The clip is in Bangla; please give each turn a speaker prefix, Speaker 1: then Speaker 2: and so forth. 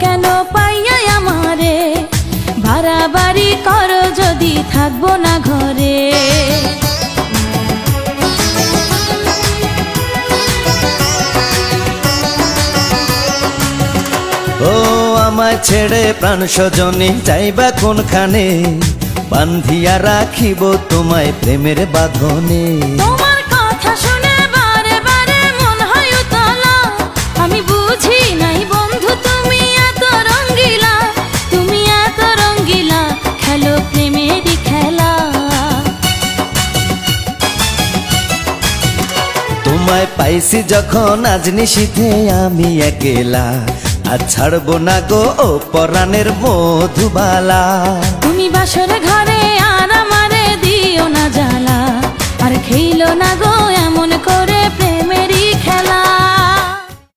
Speaker 1: কেন পাইয়া আমারে, বাড়াবাড়ি করো যদি থাকবো না ঘরে।
Speaker 2: ও আমায় ছেড়ে প্রাণ স্বজনে যাইবা কোনখানে, বান্ধিয়া রাখিব তোমায় প্রেমের বাঁধনে।
Speaker 1: তোমার কথা শুনে বারে বারে মন হয় উতলা, আমি বুঝি নাই বন্ধু তুমি এত রঙ্গিলা, তুমি এত রঙ্গিলা, খেলো প্রেমেরই খেলা।
Speaker 2: তোমায় পাইছি যখন আজ নিশীথে আমি একেলা, আর ছাড়বো না গো ও পরাণের মধুবালা।
Speaker 1: তুমি বাসর ঘরে আর আমারে দিও না জ্বালা, আর খেইলো না গো এমন